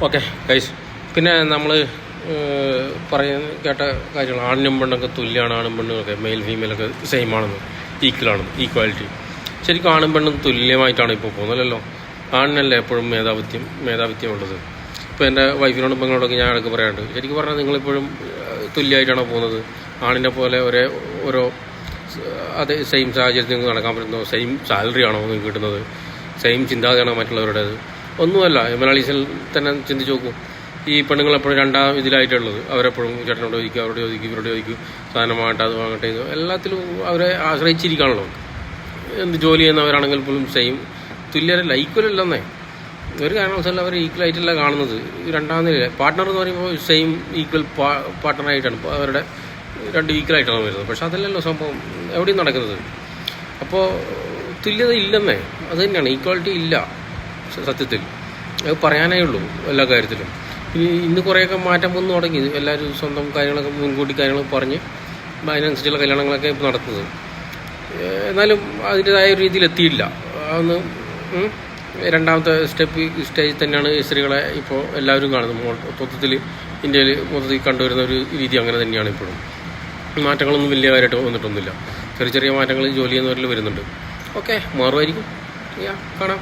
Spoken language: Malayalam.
ഓക്കെ ഗൈസ്, പിന്നെ നമ്മൾ കേട്ട കാര്യങ്ങൾ ആണിനും പെണ്ണൊക്കെ തുല്യമാണ്, ആണും പെണ്ണുമൊക്കെ മെയിൽ ഫീമെയിലൊക്കെ സെയിം ആണെന്ന്, ഈക്വലാണെന്ന്, ഈക്വാലിറ്റി. ശരിക്കും ആണും പെണ്ണും തുല്യമായിട്ടാണ് ഇപ്പോൾ പോകുന്നതല്ലോ. ആണിനല്ലേ എപ്പോഴും മേധാവിത്യം ഉള്ളത്. ഇപ്പോൾ എൻ്റെ വൈഫിനോടും പെങ്ങളോടൊക്കെ ഞാൻ ഇടയ്ക്ക് പറയാറുണ്ട്, ശരിക്കും പറഞ്ഞാൽ നിങ്ങളിപ്പോഴും തുല്യമായിട്ടാണോ പോകുന്നത്? ആണിനെ പോലെ ഓരോ അതേ സെയിം സാഹചര്യത്തിൽ നിങ്ങൾക്ക് നടക്കാൻ പറ്റുന്നോ? സെയിം സാലറി ആണോ നിങ്ങൾക്ക് കിട്ടുന്നത്? സെയിം ചിന്താഗതിയാണോ മറ്റുള്ളവരുടേത്? ഒന്നുമല്ല. മലയാളീസിൽ തന്നെ ചിന്തിച്ച് നോക്കൂ. ഈ പെണ്ണുങ്ങളെപ്പോഴും രണ്ടാം ഇതിലായിട്ടുള്ളത്. അവരെപ്പോഴും ചേട്ടനോട് ചോദിക്കും, അവരോട് ചോദിക്കും, ഇവരോട് ചോദിക്കും, സാധനം വാങ്ങട്ടെ, അത് വാങ്ങട്ടെ, ഇത് എല്ലാത്തിലും അവരെ ആശ്രയിച്ചിരിക്കുകയാണല്ലോ. എന്ത് ജോലി ചെയ്യുന്നവരാണെങ്കിൽ പോലും സെയിം തുല്യരല്ല, ഈക്വലല്ലെന്നേ. ഒരു കാരണവശാലും അവർ ഈക്വലായിട്ടല്ല കാണുന്നത്. രണ്ടാം നില പാർട്ട്ണർ എന്ന് പറയുമ്പോൾ സെയിം ഈക്വൽ പാർട്ട്ണറായിട്ടാണ് അവരുടെ രണ്ട് ഈക്വലായിട്ടാണ് വരുന്നത്. പക്ഷെ അതല്ലല്ലോ സംഭവം എവിടെയും നടക്കുന്നത്. അപ്പോൾ തുല്യത ഇല്ലെന്നേ, അത് തന്നെയാണ്, ഈക്വാലിറ്റി ഇല്ല സത്യത്തിൽ. അത് പറയാനേ ഉള്ളൂ എല്ലാ കാര്യത്തിലും. ഇന്ന് കുറേയൊക്കെ മാറ്റം വന്നു തുടങ്ങി. എല്ലാവരും സ്വന്തം കാര്യങ്ങളൊക്കെ മുൻകൂട്ടി കാര്യങ്ങൾ പറഞ്ഞ് അതിനനുസരിച്ചുള്ള കല്യാണങ്ങളൊക്കെ ഇപ്പോൾ നടത്തുന്നത്. എന്നാലും അതിൻ്റെതായ ഒരു രീതിയിൽ എത്തിയില്ല. അതൊന്ന് രണ്ടാമത്തെ സ്റ്റേജ് തന്നെയാണ് സ്ത്രീകളെ ഇപ്പോൾ എല്ലാവരും കാണുന്നത്. മൊത്തത്തിൽ ഇന്ത്യയിൽ മൊത്തത്തിൽ കണ്ടുവരുന്ന ഒരു രീതി അങ്ങനെ തന്നെയാണ് ഇപ്പോഴും. മാറ്റങ്ങളൊന്നും വലിയ കാര്യമായിട്ട് വന്നിട്ടൊന്നുമില്ല. ചെറിയ ചെറിയ മാറ്റങ്ങൾ ജോലി ചെയ്യുന്നവരിൽ വരുന്നുണ്ട്. ഓക്കെ, മാറുമായിരിക്കും. കാണാം.